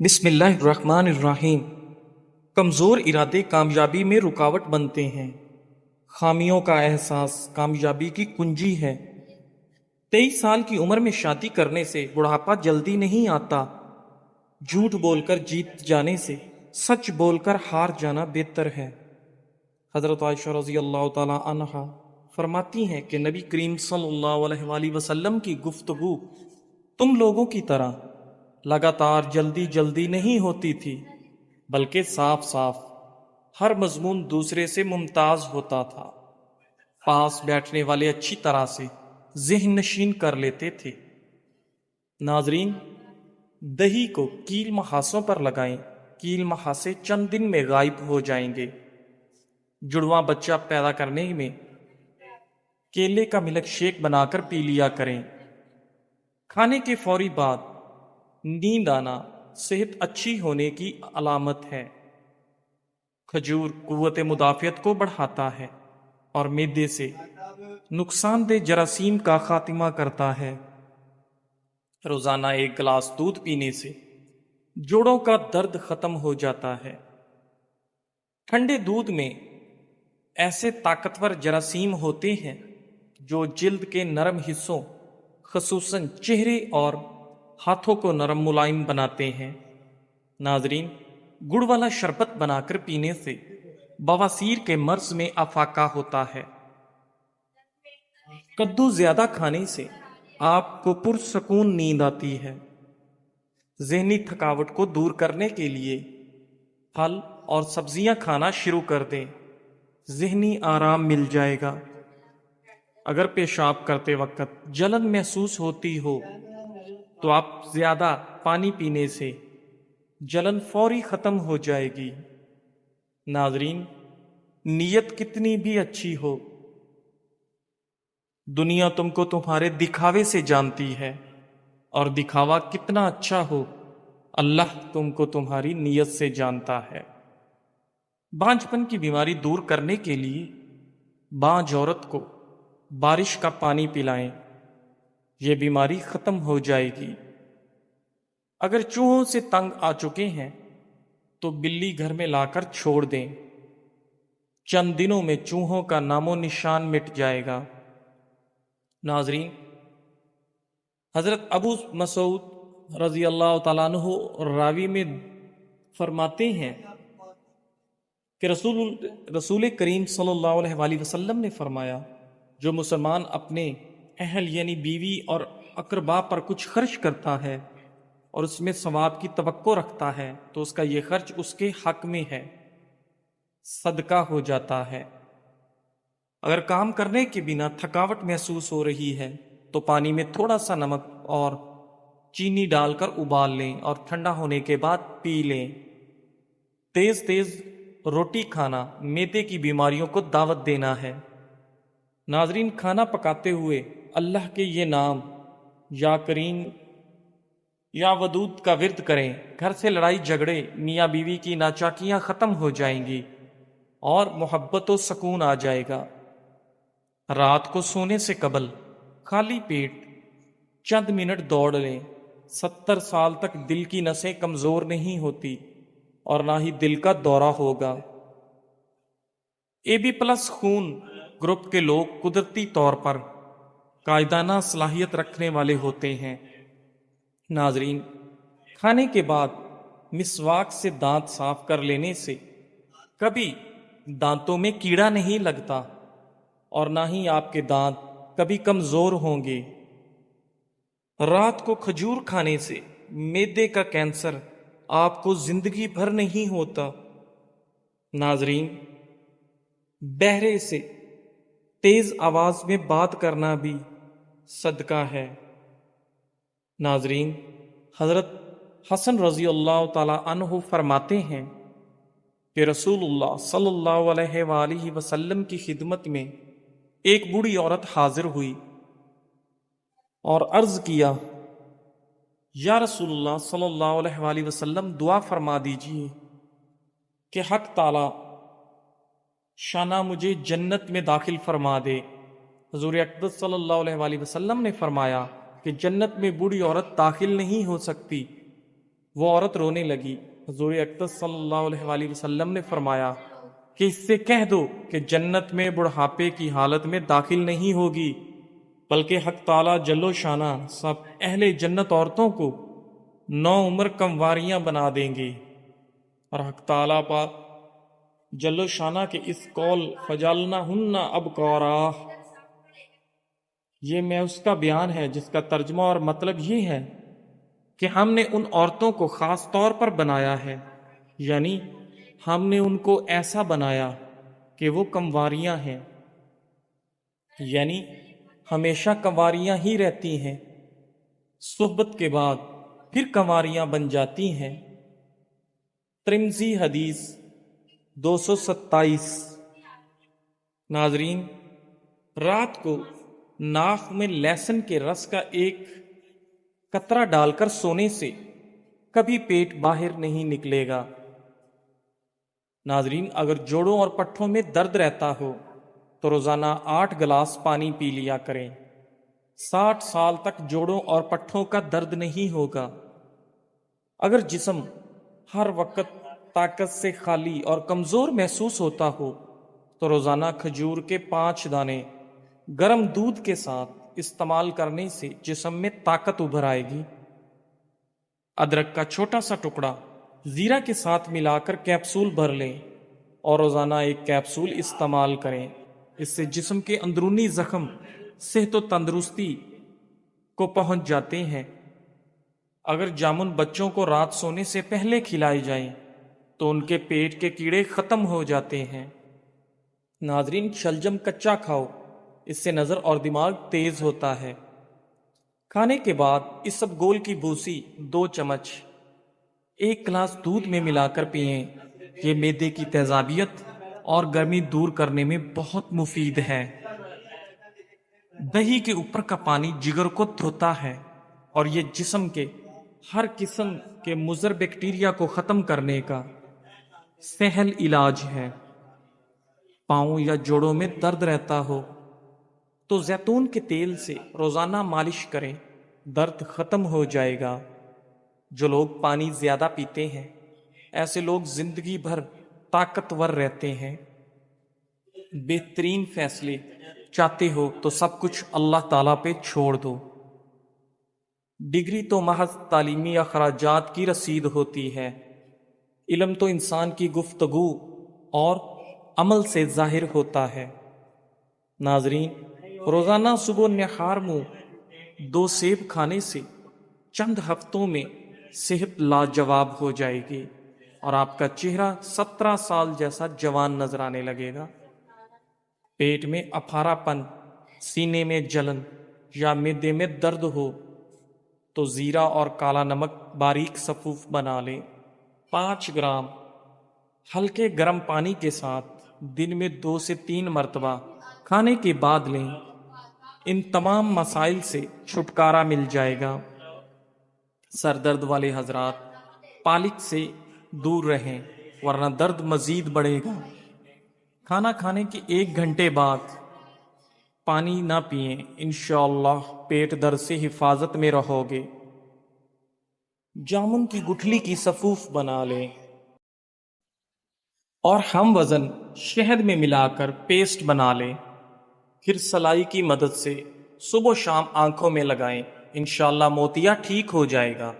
بسم اللہ الرحمن الرحیم۔ کمزور ارادے کامیابی میں رکاوٹ بنتے ہیں۔ خامیوں کا احساس کامیابی کی کنجی ہے۔ 23 سال کی عمر میں شادی کرنے سے بڑھاپا جلدی نہیں آتا۔ جھوٹ بول کر جیت جانے سے سچ بول کر ہار جانا بہتر ہے۔ حضرت عائشہ رضی اللہ تعالی عنہا فرماتی ہیں کہ نبی کریم صلی اللہ علیہ وآلہ وسلم کی گفتگو تم لوگوں کی طرح لگاتار جلدی جلدی نہیں ہوتی تھی، بلکہ صاف صاف ہر مضمون دوسرے سے ممتاز ہوتا تھا۔ پاس بیٹھنے والے اچھی طرح سے ذہن نشین کر لیتے تھے۔ ناظرین، دہی کو کیل محاسوں پر لگائیں، کیل محاسے چند دن میں غائب ہو جائیں گے۔ جڑواں بچہ پیدا کرنے میں کیلے کا ملک شیک بنا کر پی لیا کریں۔ کھانے کے فوری بعد نیند آنا صحت اچھی ہونے کی علامت ہے۔ کھجور قوت مدافعت کو بڑھاتا ہے اور معدے سے نقصان دہ جراثیم کا خاتمہ کرتا ہے۔ روزانہ 1 گلاس دودھ پینے سے جوڑوں کا درد ختم ہو جاتا ہے۔ ٹھنڈے دودھ میں ایسے طاقتور جراثیم ہوتے ہیں جو جلد کے نرم حصوں خصوصاً چہرے اور ہاتھوں کو نرم ملائم بناتے ہیں۔ ناظرین، گڑ والا شربت بنا کر پینے سے بواسیر کے مرض میں افاقہ ہوتا ہے۔ کدو زیادہ کھانے سے آپ کو پرسکون نیند آتی ہے۔ ذہنی تھکاوٹ کو دور کرنے کے لیے پھل اور سبزیاں کھانا شروع کر دیں، ذہنی آرام مل جائے گا۔ اگر پیشاب کرتے وقت جلن محسوس ہوتی ہو تو آپ زیادہ پانی پینے سے جلن فوری ختم ہو جائے گی۔ ناظرین، نیت کتنی بھی اچھی ہو، دنیا تم کو تمہارے دکھاوے سے جانتی ہے، اور دکھاوا کتنا اچھا ہو، اللہ تم کو تمہاری نیت سے جانتا ہے۔ بانجھپن کی بیماری دور کرنے کے لیے بانجھ عورت کو بارش کا پانی پلائیں، یہ بیماری ختم ہو جائے گی۔ اگر چوہوں سے تنگ آ چکے ہیں تو بلی گھر میں لا کر چھوڑ دیں، چند دنوں میں چوہوں کا نام و نشان مٹ جائے گا۔ ناظرین، حضرت ابو مسعود رضی اللہ تعالیٰ عنہ راوی میں فرماتے ہیں کہ رسول کریم صلی اللہ علیہ وآلہ وسلم نے فرمایا، جو مسلمان اپنے اہل یعنی بیوی اور اقربا پر کچھ خرچ کرتا ہے اور اس میں ثواب کی توقع رکھتا ہے تو اس کا یہ خرچ اس کے حق میں ہے، صدقہ ہو جاتا ہے۔ اگر کام کرنے کے بنا تھکاوٹ محسوس ہو رہی ہے تو پانی میں تھوڑا سا نمک اور چینی ڈال کر ابال لیں اور ٹھنڈا ہونے کے بعد پی لیں۔ تیز تیز روٹی کھانا معدے کی بیماریوں کو دعوت دینا ہے۔ ناظرین، کھانا پکاتے ہوئے اللہ کے یہ نام یا کریم یا ودود کا ورد کریں، گھر سے لڑائی جھگڑے میاں بیوی کی ناچاکیاں ختم ہو جائیں گی اور محبت و سکون آ جائے گا۔ رات کو سونے سے قبل خالی پیٹ چند منٹ دوڑ لیں۔ 70 سال تک دل کی نسیں کمزور نہیں ہوتی اور نہ ہی دل کا دورہ ہوگا۔ AB+ خون گروپ کے لوگ قدرتی طور پر قائدانہ صلاحیت رکھنے والے ہوتے ہیں۔ ناظرین، کھانے کے بعد مسواک سے دانت صاف کر لینے سے کبھی دانتوں میں کیڑا نہیں لگتا اور نہ ہی آپ کے دانت کبھی کمزور ہوں گے۔ رات کو کھجور کھانے سے معدے کا کینسر آپ کو زندگی بھر نہیں ہوتا۔ ناظرین، بہرے سے تیز آواز میں بات کرنا بھی صدقہ ہے۔ ناظرین، حضرت حسن رضی اللہ تعالی عنہ فرماتے ہیں کہ رسول اللہ صلی اللہ علیہ وآلہ وسلم کی خدمت میں ایک بوڑھی عورت حاضر ہوئی اور عرض کیا، یا رسول اللہ صلی اللہ علیہ وآلہ وسلم، دعا فرما دیجئے کہ حق تعالی شانہ مجھے جنت میں داخل فرما دے۔ حضور اقدس صلی اللہ علیہ وآلہ وسلم نے فرمایا کہ جنت میں بوڑھی عورت داخل نہیں ہو سکتی وہ عورت رونے لگی۔ حضور اقدس صلی اللہ علیہ وآلہ وسلم نے فرمایا کہ اس سے کہہ دو کہ جنت میں بڑھاپے کی حالت میں داخل نہیں ہوگی، بلکہ حق تعالی جل و شانہ سب اہل جنت عورتوں کو 9 عمر کمواریاں بنا دیں گے۔ اور حق تعالی پاک جل و شانہ کے اس قول فجعلناہن ابکارا، یہ میں اس کا بیان ہے جس کا ترجمہ اور مطلب یہ ہے کہ ہم نے ان عورتوں کو خاص طور پر بنایا ہے، یعنی ہم نے ان کو ایسا بنایا کہ وہ کنواریاں ہیں، یعنی ہمیشہ کنواریاں ہی رہتی ہیں، صحبت کے بعد پھر کنواریاں بن جاتی ہیں۔ ترمذی حدیث 227۔ ناظرین، رات کو ناک میں لہسن کے رس کا ایک قطرہ ڈال کر سونے سے کبھی پیٹ باہر نہیں نکلے گا۔ ناظرین، اگر جوڑوں اور پٹھوں میں درد رہتا ہو تو روزانہ 8 گلاس پانی پی لیا کریں۔ 60 سال تک جوڑوں اور پٹھوں کا درد نہیں ہوگا۔ اگر جسم ہر وقت طاقت سے خالی اور کمزور محسوس ہوتا ہو تو روزانہ کھجور کے 5 دانے گرم دودھ کے ساتھ استعمال کرنے سے جسم میں طاقت ابھر آئے گی۔ ادرک کا چھوٹا سا ٹکڑا زیرہ کے ساتھ ملا کر کیپسول بھر لیں اور روزانہ 1 کیپسول استعمال کریں۔ اس سے جسم کے اندرونی زخم صحت و تندرستی کو پہنچ جاتے ہیں۔ اگر جامن بچوں کو رات سونے سے پہلے کھلائے جائیں تو ان کے پیٹ کے کیڑے ختم ہو جاتے ہیں۔ ناظرین، شلجم کچا کھاؤ، اس سے نظر اور دماغ تیز ہوتا ہے۔ کھانے کے بعد اسبگول کی بھوسی 2 چمچ 1 گلاس دودھ میں ملا کر پئیں۔ یہ معدے کی تیزابیت اور گرمی دور کرنے میں بہت مفید ہے۔ دہی کے اوپر کا پانی جگر کو دھوتا ہے اور یہ جسم کے ہر قسم کے مضر بیکٹیریا کو ختم کرنے کا سہل علاج ہے۔ پاؤں یا جوڑوں میں درد رہتا ہو تو زیتون کے تیل سے روزانہ مالش کریں، درد ختم ہو جائے گا۔ جو لوگ پانی زیادہ پیتے ہیں ایسے لوگ زندگی بھر طاقتور رہتے ہیں۔ بہترین فیصلے چاہتے ہو تو سب کچھ اللہ تعالیٰ پہ چھوڑ دو۔ ڈگری تو محض تعلیمی اخراجات کی رسید ہوتی ہے، علم تو انسان کی گفتگو اور عمل سے ظاہر ہوتا ہے۔ ناظرین، روزانہ صبح نہار منہ 2 سیب کھانے سے چند ہفتوں میں صحت لاجواب ہو جائے گی اور آپ کا چہرہ 17 سال جیسا جوان نظر آنے لگے گا۔ پیٹ میں اپھارا پن، سینے میں جلن یا معدے میں درد ہو تو زیرہ اور کالا نمک باریک صفوف بنا لیں۔ 5 گرام ہلکے گرم پانی کے ساتھ دن میں 2 سے 3 مرتبہ کھانے کے بعد لیں۔ ان تمام مسائل سے چھٹکارا مل جائے گا۔ سر درد والے حضرات پالک سے دور رہیں ورنہ درد مزید بڑھے گا۔ کھانا کھانے کے 1 گھنٹے بعد پانی نہ پئیں، انشاءاللہ پیٹ درد سے حفاظت میں رہو گے۔ جامن کی گٹھلی کی صفوف بنا لیں اور ہم وزن شہد میں ملا کر پیسٹ بنا لیں، پھر سلائی کی مدد سے صبح و شام آنکھوں میں لگائیں، انشاءاللہ موتیا ٹھیک ہو جائے گا۔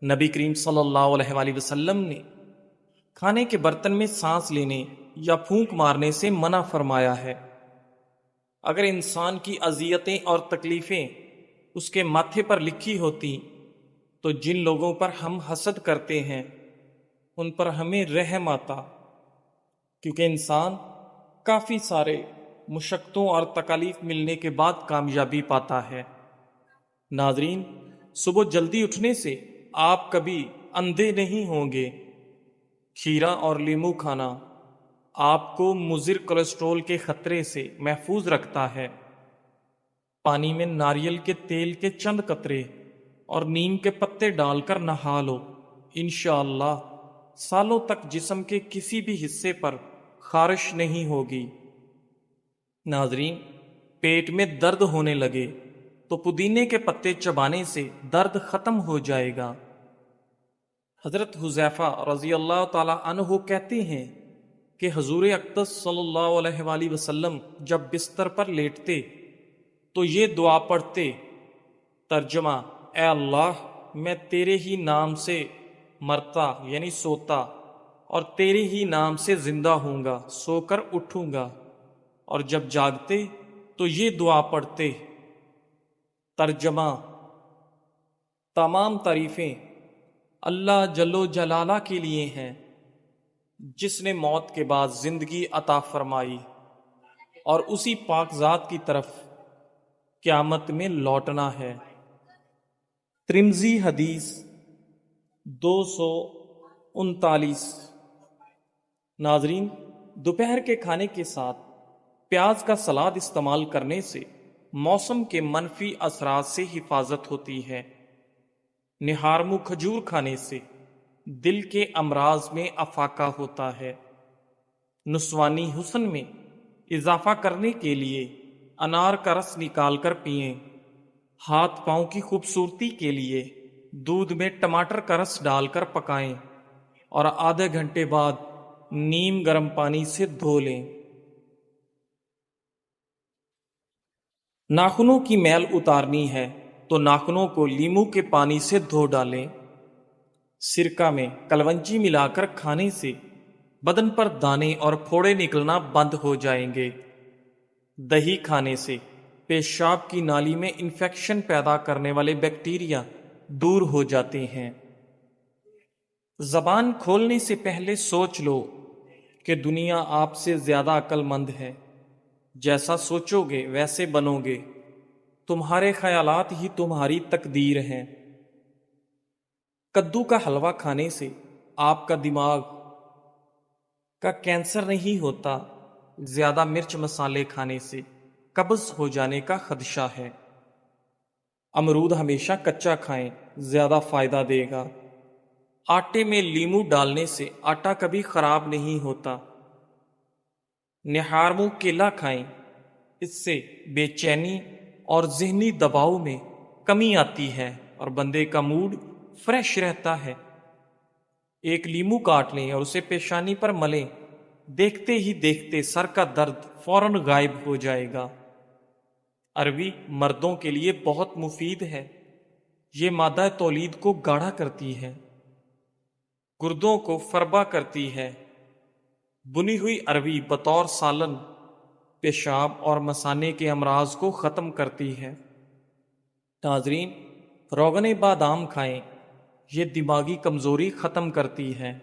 نبی کریم صلی اللہ علیہ وآلہ وسلم نے کھانے کے برتن میں سانس لینے یا پھونک مارنے سے منع فرمایا ہے۔ اگر انسان کی اذیتیں اور تکلیفیں اس کے ماتھے پر لکھی ہوتی تو جن لوگوں پر ہم حسد کرتے ہیں ان پر ہمیں رحم آتا، کیونکہ انسان کافی سارے مشقتوں اور تکالیف ملنے کے بعد کامیابی پاتا ہے۔ ناظرین، صبح جلدی اٹھنے سے آپ کبھی اندھے نہیں ہوں گے۔ کھیرا اور لیمو کھانا آپ کو مضر کولیسٹرول کے خطرے سے محفوظ رکھتا ہے۔ پانی میں ناریل کے تیل کے چند قطرے اور نیم کے پتے ڈال کر نہا لو، انشاءاللہ سالوں تک جسم کے کسی بھی حصے پر خارش نہیں ہوگی۔ ناظرین، پیٹ میں درد ہونے لگے تو پودینے کے پتے چبانے سے درد ختم ہو جائے گا۔ حضرت حذیفہ رضی اللہ تعالی عنہ کہتے ہیں کہ حضور اقدس صلی اللہ علیہ وآلہ وسلم جب بستر پر لیٹتے تو یہ دعا پڑھتے، ترجمہ: اے اللہ، میں تیرے ہی نام سے مرتا یعنی سوتا اور تیرے ہی نام سے زندہ ہوں گا، سو کر اٹھوں گا، اور جب جاگتے تو یہ دعا پڑھتے، ترجمہ: تمام تعریفیں اللہ جل و جلالہ کے لیے ہیں جس نے موت کے بعد زندگی عطا فرمائی، اور اسی پاک ذات کی طرف قیامت میں لوٹنا ہے۔ ترمذی حدیث 239۔ ناظرین، دوپہر کے کھانے کے ساتھ پیاز کا سلاد استعمال کرنے سے موسم کے منفی اثرات سے حفاظت ہوتی ہے۔ نہارمو کھجور کھانے سے دل کے امراض میں افاقہ ہوتا ہے۔ نسوانی حسن میں اضافہ کرنے کے لیے انار کا رس نکال کر پئیں۔ ہاتھ پاؤں کی خوبصورتی کے لیے دودھ میں ٹماٹر کا رس ڈال کر پکائیں اور آدھے گھنٹے بعد نیم گرم پانی سے دھو لیں۔ ناخنوں کی میل اتارنی ہے تو ناخنوں کو لیموں کے پانی سے دھو ڈالیں۔ سرکہ میں کلونجی ملا کر کھانے سے بدن پر دانے اور پھوڑے نکلنا بند ہو جائیں گے۔ دہی کھانے سے پیشاب کی نالی میں انفیکشن پیدا کرنے والے بیکٹیریا دور ہو جاتے ہیں۔ زبان کھولنے سے پہلے سوچ لو کہ دنیا آپ سے زیادہ عقل مند ہے۔ جیسا سوچو گے ویسے بنو گے۔ تمہارے خیالات ہی تمہاری تقدیر ہیں۔ کدو کا حلوہ کھانے سے آپ کا دماغ کا کینسر نہیں ہوتا۔ زیادہ مرچ مسالے کھانے سے قبض ہو جانے کا خدشہ ہے۔ امرود ہمیشہ کچا کھائیں، زیادہ فائدہ دے گا۔ آٹے میں لیموں ڈالنے سے آٹا کبھی خراب نہیں ہوتا۔ نہارمو کیلا کھائیں، اس سے بے چینی اور ذہنی دباؤ میں کمی آتی ہے اور بندے کا موڈ فریش رہتا ہے۔ ایک لیموں کاٹ لیں اور اسے پیشانی پر ملیں، دیکھتے ہی دیکھتے سر کا درد فوراً غائب ہو جائے گا۔ عربی مردوں کے لیے بہت مفید ہے۔ یہ مادہ تولید کو گاڑھا کرتی ہے، گردوں کو فربا کرتی ہے۔ بنی ہوئی عربی بطور سالن پیشاب اور مثانے کے امراض کو ختم کرتی ہے۔ ناظرین، روغن بادام کھائیں، یہ دماغی کمزوری ختم کرتی ہے۔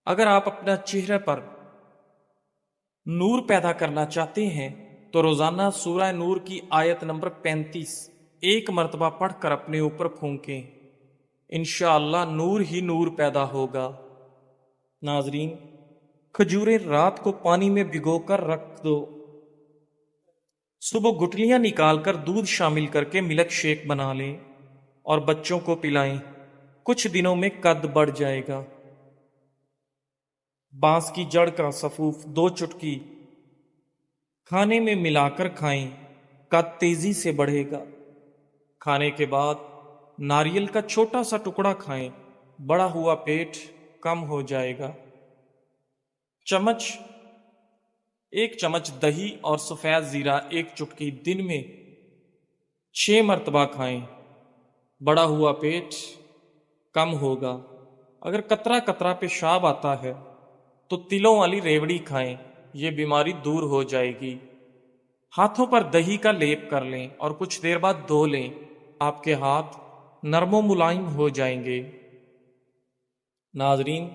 اگر آپ اپنا چہرے پر نور پیدا کرنا چاہتے ہیں تو روزانہ سورہ نور کی آیت نمبر 35 ایک مرتبہ پڑھ کر اپنے اوپر پھونکیں، انشاءاللہ نور ہی نور پیدا ہوگا۔ ناظرین، کھجوریں رات کو پانی میں بھگو کر رکھ دو، صبح گٹلیاں نکال کر دودھ شامل کر کے ملک شیک بنا لیں اور بچوں کو پلائیں، کچھ دنوں میں قد بڑھ جائے گا۔ بانس کی جڑ کا سفوف 2 چٹکی کھانے میں ملا کر کھائیں، قد تیزی سے بڑھے گا۔ کھانے کے بعد ناریل کا چھوٹا سا ٹکڑا کھائیں، بڑا ہوا پیٹ کم ہو جائے گا۔ ایک چمچ دہی اور سفید زیرہ 1 چٹکی دن میں 6 مرتبہ کھائیں، بڑا ہوا پیٹ کم ہوگا۔ اگر قطرہ قطرہ پیشاب آتا ہے تو تلوں والی ریوڑی کھائیں، یہ بیماری دور ہو جائے گی۔ ہاتھوں پر دہی کا لیپ کر لیں اور کچھ دیر بعد دھو لیں، آپ کے ہاتھ نرم و ملائم ہو جائیں گے۔ ناظرین،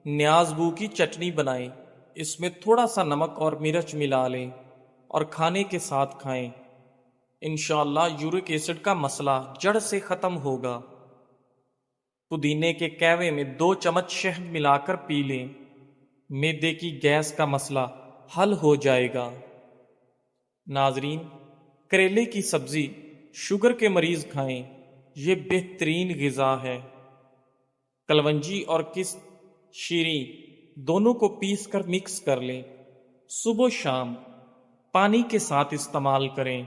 نیاز بو کی چٹنی بنائیں، اس میں تھوڑا سا نمک اور مرچ ملا لیں اور کھانے کے ساتھ کھائیں، انشاءاللہ یورک ایسڈ کا مسئلہ جڑ سے ختم ہوگا۔ پودینے کے کہوے میں 2 چمچ شہد ملا کر پی لیں، معدے کی گیس کا مسئلہ حل ہو جائے گا۔ ناظرین، کریلے کی سبزی شوگر کے مریض کھائیں، یہ بہترین غذا ہے۔ کلونجی اور شیریں دونوں کو پیس کر مکس کر لیں، صبح و شام پانی کے ساتھ استعمال کریں۔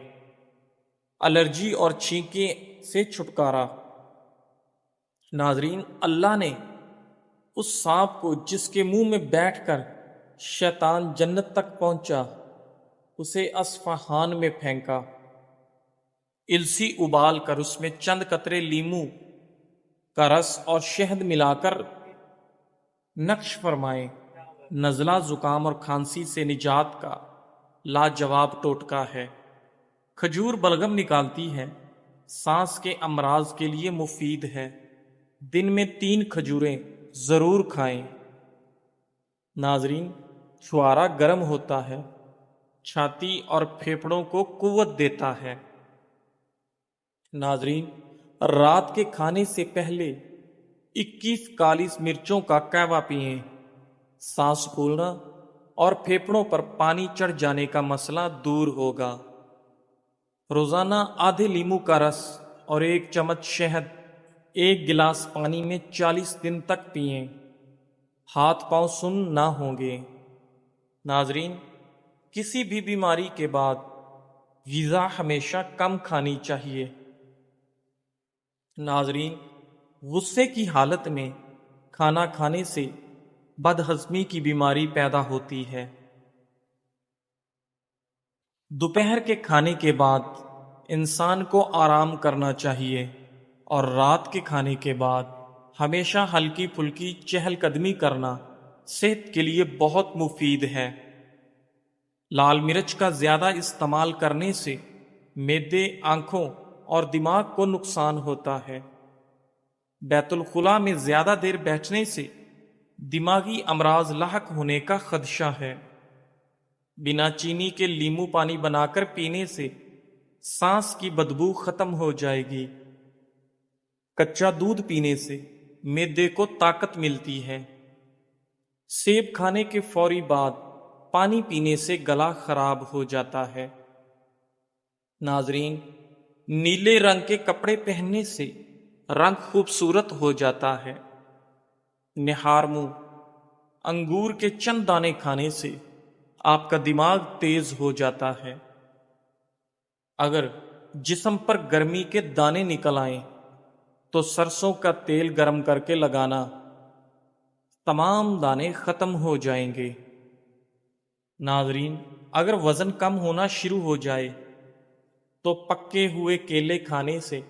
الرجی اور چھینکیں سے چھٹکارا۔ ناظرین، اللہ نے اس سانپ کو جس کے منہ میں بیٹھ کر شیطان جنت تک پہنچا اسے اصفہان میں پھینکا، السی ابال کر اس میں چند قطرے لیمو کا رس اور شہد ملا کر نقش فرمائے، نزلہ زکام اور کھانسی سے نجات کا لاجواب ٹوٹکا ہے۔ کھجور بلغم نکالتی ہے، سانس کے امراض کے لیے مفید ہے، دن میں 3 کھجوریں ضرور کھائیں۔ ناظرین، چھوارا گرم ہوتا ہے، چھاتی اور پھیپھڑوں کو قوت دیتا ہے۔ ناظرین، رات کے کھانے سے پہلے 21 کالی مرچوں کا قہوہ پئیں، سانس پھولنا اور پھیپھڑوں پر پانی چڑھ جانے کا مسئلہ دور ہوگا۔ روزانہ آدھے لیمو کا رس اور 1 چمچ شہد 1 گلاس پانی میں 40 دن تک پئیں، ہاتھ پاؤں سن نہ ہوں گے۔ ناظرین، کسی بھی بیماری کے بعد غذا ہمیشہ کم کھانی چاہیے۔ ناظرین، غصے کی حالت میں کھانا کھانے سے بدہضمی کی بیماری پیدا ہوتی ہے۔ دوپہر کے کھانے کے بعد انسان کو آرام کرنا چاہیے اور رات کے کھانے کے بعد ہمیشہ ہلکی پھلکی چہل قدمی کرنا صحت کے لیے بہت مفید ہے۔ لال مرچ کا زیادہ استعمال کرنے سے معدے، آنکھوں اور دماغ کو نقصان ہوتا ہے۔ بیت الخلاء میں زیادہ دیر بیٹھنے سے دماغی امراض لاحق ہونے کا خدشہ ہے۔ بنا چینی کے لیمو پانی بنا کر پینے سے سانس کی بدبو ختم ہو جائے گی۔ کچا دودھ پینے سے معدے کو طاقت ملتی ہے۔ سیب کھانے کے فوری بعد پانی پینے سے گلا خراب ہو جاتا ہے۔ ناظرین، نیلے رنگ کے کپڑے پہننے سے رنگ خوبصورت ہو جاتا ہے۔ نہار منہ انگور کے چند دانے کھانے سے آپ کا دماغ تیز ہو جاتا ہے۔ اگر جسم پر گرمی کے دانے نکل آئیں تو سرسوں کا تیل گرم کر کے لگانا، تمام دانے ختم ہو جائیں گے۔ ناظرین، اگر وزن کم ہونا شروع ہو جائے تو پکے ہوئے کیلے کھانے سے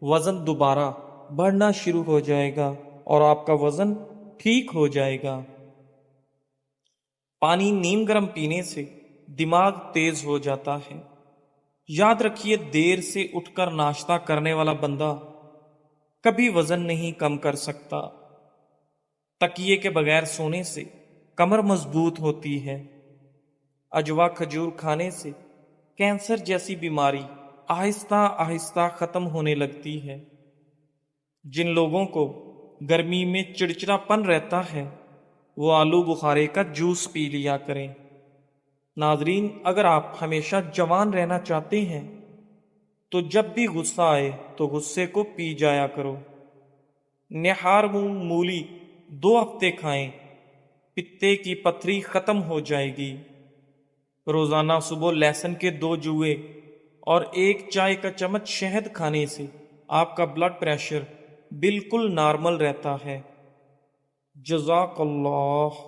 وزن دوبارہ بڑھنا شروع ہو جائے گا اور آپ کا وزن ٹھیک ہو جائے گا۔ پانی نیم گرم پینے سے دماغ تیز ہو جاتا ہے۔ یاد رکھیے، دیر سے اٹھ کر ناشتہ کرنے والا بندہ کبھی وزن نہیں کم کر سکتا۔ تکیے کے بغیر سونے سے کمر مضبوط ہوتی ہے۔ اجوا کھجور کھانے سے کینسر جیسی بیماری آہستہ آہستہ ختم ہونے لگتی ہے۔ جن لوگوں کو گرمی میں چڑچڑا پن رہتا ہے وہ آلو بخارے کا جوس پی لیا کریں۔ ناظرین، اگر آپ ہمیشہ جوان رہنا چاہتے ہیں تو جب بھی غصہ آئے تو غصے کو پی جایا کرو۔ نہار منہ مولی 2 ہفتے کھائیں، پتے کی پتھری ختم ہو جائے گی۔ روزانہ صبح لہسن کے 2 جوئے اور 1 چائے کا چمچ شہد کھانے سے آپ کا بلڈ پریشر بالکل نارمل رہتا ہے۔ جزاک اللہ۔